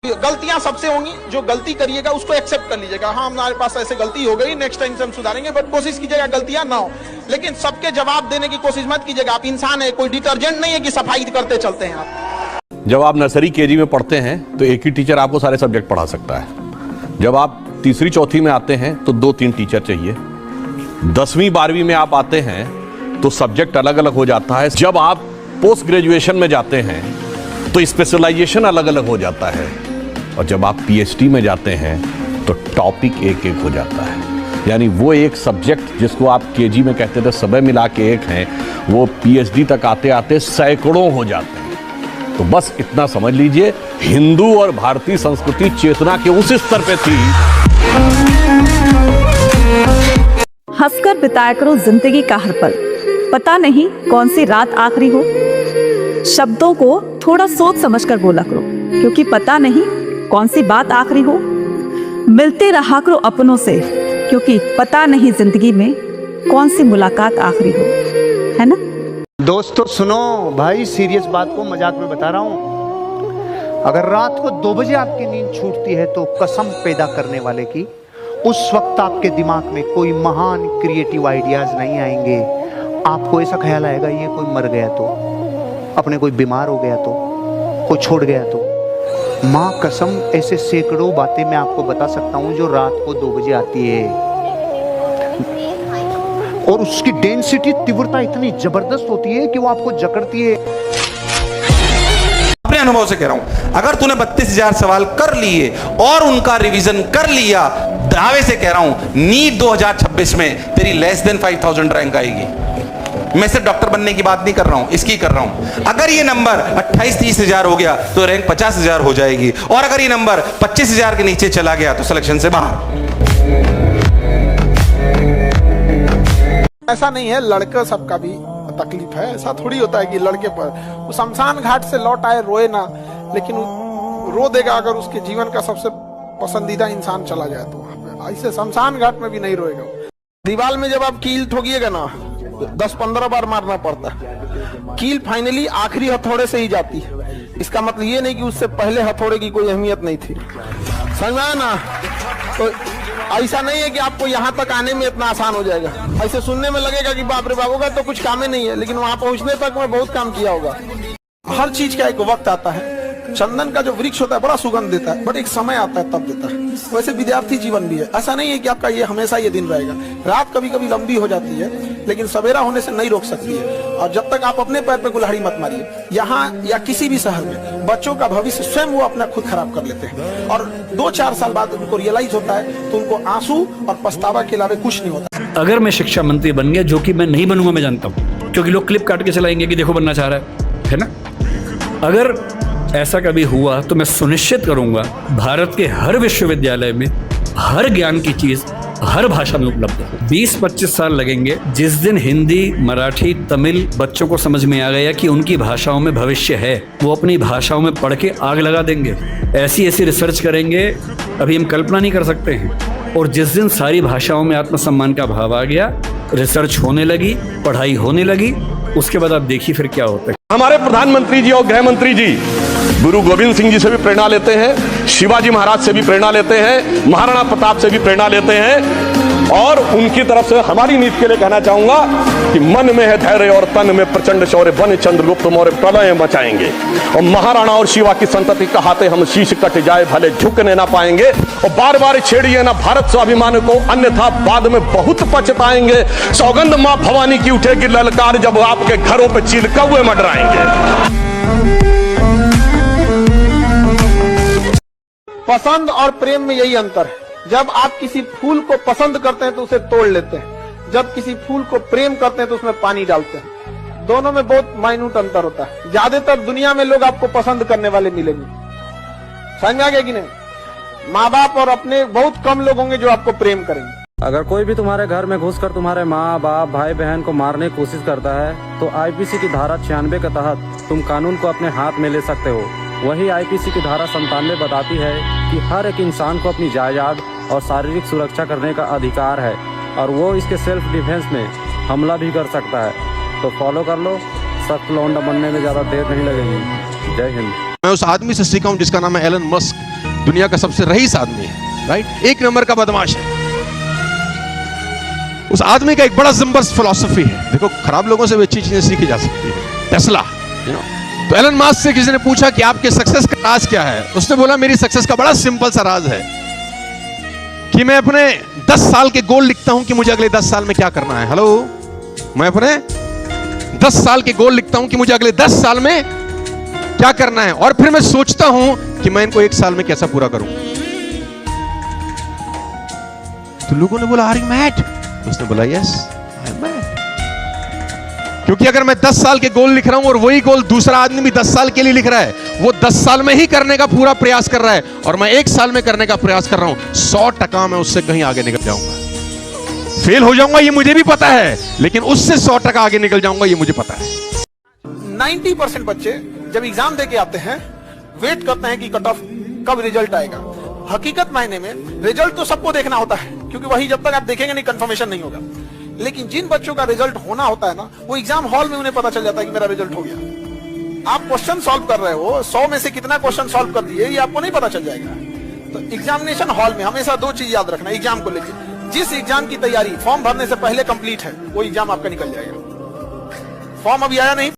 गलतियां सबसे होंगी, जो गलती करिएगा उसको एक्सेप्ट कर लीजिएगा। हाँ, हमारे पास ऐसे गलती हो गई, नेक्स्ट टाइम से हम सुधारेंगे, बट कोशिश कीजिएगा गलतियां ना हो। लेकिन सबके जवाब देने की कोशिश मत कीजिएगा। आप इंसान है, कोई डिटर्जेंट नहीं है कि सफाई करते चलते हैं आप। जब आप नर्सरी केजी में पढ़ते हैं तो एक ही टीचर आपको सारे सब्जेक्ट पढ़ा सकता है। जब आप तीसरी चौथी में आते हैं तो 2-3 टीचर चाहिए। 10वीं 12वीं में आप आते हैं तो सब्जेक्ट अलग अलग हो जाता है। जब आप पोस्ट ग्रेजुएशन में जाते हैं तो स्पेशलाइजेशन अलग अलग हो जाता है। और जब आप पीएचडी में जाते हैं तो टॉपिक एक एक हो जाता है। यानी वो एक सब्जेक्ट जिसको आप केजी में कहते थे सबे मिला के एक हैं, वो पीएचडी तक आते आते सैकड़ों हो जाते हैं। तो बस इतना समझ लीजिए, हिंदू और भारतीय संस्कृति चेतना के उस स्तर पे थी। हंसकर बिताया करो जिंदगी का हर पल, पता नहीं कौन सी रात आखिरी हो। शब्दों को थोड़ा सोच समझ कर बोला करो, क्योंकि पता नहीं कौन सी बात आखिरी हो। मिलते रहा करो अपनों से, क्योंकि पता नहीं जिंदगी में कौन सी मुलाकात आखिरी हो, है ना। दोस्तों सुनो भाई, सीरियस बात को मजाक में बता रहा हूं। अगर रात को 2 बजे आपकी नींद छूटती है तो कसम पैदा करने वाले की, उस वक्त आपके दिमाग में कोई महान क्रिएटिव आइडियाज नहीं आएंगे। आपको ऐसा ख्याल आएगा ये कोई मर गया तो, अपने कोई बीमार हो गया तो, कोई छोड़ गया तो। माँ कसम, ऐसे सैकड़ों बातें मैं आपको बता सकता हूँ जो रात को 2 बजे आती है, और उसकी डेंसिटी, तीव्रता इतनी जबरदस्त होती है कि वो आपको जकड़ती है। अपने अनुभव से कह रहा हूं, अगर तूने 32,000 सवाल कर लिए और उनका रिवीजन कर लिया, दावे से कह रहा हूं नीट 2026 में तेरी लेस देन 5,000 रैंक आएगी। मैं सिर्फ डॉक्टर बनने की बात नहीं कर रहा हूं, इसकी कर रहा हूं। अगर ये नंबर 28-30 हजार हो गया तो रैंक 50,000 हो जाएगी, और अगर ये नंबर 25,000 के नीचे चला गया तो सिलेक्शन से बाहर। ऐसा नहीं है, लड़का सबका भी तकलीफ है। ऐसा थोड़ी होता है कि लड़के पर वो शमशान घाट से लौट आए रोए ना, लेकिन रो देगा अगर उसके जीवन का सबसे पसंदीदा इंसान चला जाए तो वहां पे। ऐसे शमशान घाट में भी नहीं रोएगा। दीवार में जब आप कील ठोकिएगा ना, 10-15 बार मारना पड़ता है। कील फाइनली आखिरी हथौड़े से ही जाती है। इसका मतलब ये नहीं कि उससे पहले हथौड़े की कोई अहमियत नहीं थी, समझ में आया ना। तो ऐसा नहीं है कि आपको यहाँ तक आने में इतना आसान हो जाएगा। ऐसे सुनने में लगेगा कि बाप रे बाप होगा तो कुछ काम ही नहीं है, लेकिन वहां पहुंचने तक मैं बहुत काम किया होगा। हर चीज का एक वक्त आता है। चंदन का जो वृक्ष होता है बड़ा सुगंध देता है, बट एक समय आता है तब देता है। वैसे विद्यार्थी जीवन भी है। ऐसा नहीं है कि आपका ये हमेशा ये दिन रहेगा। रात कभी कभी लंबी हो जाती है, लेकिन सवेरा होने से नहीं रोक सकती है। और जब तक आप अपने पैर पे कुल्हाड़ी मत मारिए। यहाँ या किसी भी शहर में बच्चों का भविष्य स्वयं वो अपना खुद खराब कर लेते हैं, और 2-4 साल बाद उनको रियलाइज होता है तो उनको आंसू और पछतावा के अलावा कुछ नहीं होता। अगर मैं शिक्षा मंत्री बन गया, जो कि मैं नहीं बनूंगा, मैं जानता हूँ, क्योंकि लोग क्लिप काट के चलाएंगे कि देखो बनना चाह रहा है ना। अगर ऐसा कभी हुआ तो मैं सुनिश्चित करूंगा भारत के हर विश्वविद्यालय में हर ज्ञान की चीज हर भाषा में उपलब्ध हो। 20-25 साल लगेंगे। जिस दिन हिंदी, मराठी, तमिल बच्चों को समझ में आ गया कि उनकी भाषाओं में भविष्य है, वो अपनी भाषाओं में पढ़ के आग लगा देंगे। ऐसी ऐसी रिसर्च करेंगे अभी हम कल्पना नहीं कर सकते हैं। और जिस दिन सारी भाषाओं में आत्मसम्मान का भाव आ गया, रिसर्च होने लगी, पढ़ाई होने लगी, उसके बाद आप देखिए फिर क्या होता है। हमारे प्रधानमंत्री जी और गृह मंत्री जी गुरु गोविंद सिंह जी से भी प्रेरणा लेते हैं, शिवाजी महाराज से भी प्रेरणा लेते हैं, महाराणा प्रताप से भी प्रेरणा लेते हैं। और उनकी तरफ से हमारी नीति के लिए कहना चाहूंगा कि मन में है धैर्य और तन में प्रचंड शौर्य, बन चंद्रगुप्त मौर्य प्रलय मचाएंगे। और महाराणा और शिवा की संतति कहाते हम शीश कट जाए भले झुकने ना पाएंगे। और बार बार छेड़िए ना भारत स्वाभिमान को, अन्यथा बाद में बहुत पछताएंगे। सौगंध मां भवानी की उठेगी ललकार, जब आपके घरों पे चील कौवे मंडराएंगे। पसंद और प्रेम में यही अंतर है। जब आप किसी फूल को पसंद करते हैं तो उसे तोड़ लेते हैं, जब किसी फूल को प्रेम करते हैं तो उसमें पानी डालते हैं। दोनों में बहुत माइन्यूट अंतर होता है। ज्यादातर दुनिया में लोग आपको पसंद करने वाले मिलेंगे, समझ गए कि नहीं। माँ बाप और अपने बहुत कम लोग होंगे जो आपको प्रेम करेंगे। अगर कोई भी तुम्हारे घर में घुसकर तुम्हारे माँ बाप, भाई बहन को मारने की कोशिश करता है तो आईपीसी की धारा 96 के तहत तुम कानून को अपने हाथ में ले सकते हो। वही आईपीसी की धारा 97 बताती है कि हर एक इंसान को अपनी जायदाद और शारीरिक सुरक्षा करने का अधिकार है, और वो इसके सेल्फ डिफेंस में हमला भी कर सकता है। तो फॉलो कर लो, सख्त लौंडा बनने में ज़्यादा देर नहीं लगेगी। जय हिंद। मैं उस आदमी से सीखा हूँ जिसका नाम है एलन मस्क। दुनिया का सबसे रईस आदमी है, राइट, एक नंबर का बदमाश है। उस आदमी का एक बड़ा जबरदस्त फिलॉसफी है। देखो, खराब लोगों से भी अच्छी चीजें सीखी जा सकती है। टेस्ला, तो एलन मास्क से किसी ने पूछा कि आपके सक्सेस का राज क्या है? उसने बोला, मेरी सक्सेस का बड़ा सिंपल सा राज है कि मैं अपने 10 साल के गोल लिखता हूं कि मुझे अगले 10 साल में क्या करना है। हेलो, मैं अपने 10 साल के गोल लिखता हूं कि मुझे अगले 10 साल में क्या करना है, और फिर मैं सोचता हूं कि मैं इनको 1 साल में कैसा पूरा करूं। तो लोगों ने बोला, आर यू मैड? उसने बोला, यस आई एम मैड। क्योंकि अगर मैं 10 साल के गोल लिख रहा हूं और वही गोल दूसरा आदमी भी 10 साल के लिए लिख रहा है, वो 10 साल में ही करने का पूरा प्रयास कर रहा है और मैं 1 साल में करने का प्रयास कर रहा हूं, 100% मैं उससे कहीं आगे निकल जाऊंगा। फेल हो जाऊंगा ये मुझे भी पता है, लेकिन उससे 100% आगे निकल जाऊंगा ये मुझे पता है। 90% बच्चे जब एग्जाम देके आते हैं वेट करते हैं कि कट ऑफ कब रिजल्ट आएगा। हकीकत मायने में रिजल्ट तो सबको देखना होता है, क्योंकि वही जब तक आप देखेंगे नहीं कंफर्मेशन नहीं होगा। लेकिन जिन बच्चों का रिजल्ट होना होता है ना, वो एग्जाम हॉल में उन्हें पता चल जाता है कि मेरा रिजल्ट हो गया। आप क्वेश्चन सॉल्व कर रहे हो, 100 में से कितना क्वेश्चन सॉल्व कर दिए ये आपको नहीं पता चल जाएगा। तो एग्जामिनेशन हॉल में हमेशा 2 चीज याद रखना एग्जाम को लेकर। जिस एग्जाम की तैयारी फॉर्म भरने से पहले कंप्लीट है, वो एग्जाम आपका निकल जाएगा। फॉर्म अभी आया नहीं।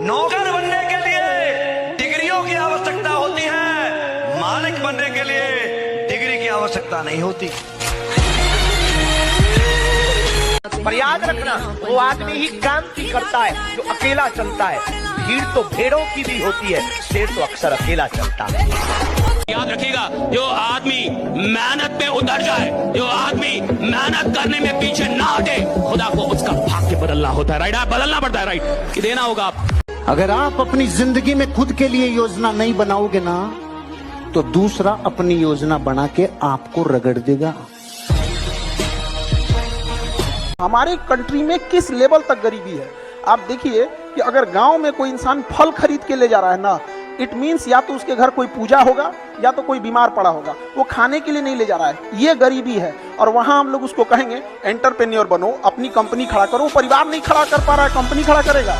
नौकर बनने के लिए डिग्रियों की आवश्यकता होती है, मालिक बनने के लिए डिग्री की आवश्यकता नहीं होती। पर याद रखना, वो आदमी ही क्रांति करता है जो अकेला चलता है। भीड़ तो भेड़ों की भी होती है, शेर तो अक्सर अकेला चलता है। याद रखिएगा, जो आदमी मेहनत पे उतर जाए, जो आदमी मेहनत करने में पीछे ना हटे, खुदा को उसका भाग्य बदलना होता है, राइट? बदलना पड़ता है, राइट, कि देना होगा आप। अगर आप अपनी जिंदगी में खुद के लिए योजना नहीं बनाओगे ना, तो दूसरा अपनी योजना बना के आपको रगड़ देगा। हमारे कंट्री में किस लेवल तक गरीबी है आप देखिए कि अगर गांव में कोई इंसान फल खरीद के ले जा रहा है ना, इट मीन्स या तो उसके घर कोई पूजा होगा या तो कोई बीमार पड़ा होगा, वो खाने के लिए नहीं ले जा रहा है। ये गरीबी है। और वहां हम लोग उसको कहेंगे एंटरप्रेन्योर बनो, अपनी कंपनी खड़ा करो। परिवार नहीं खड़ा कर पा रहा है, कंपनी खड़ा करेगा।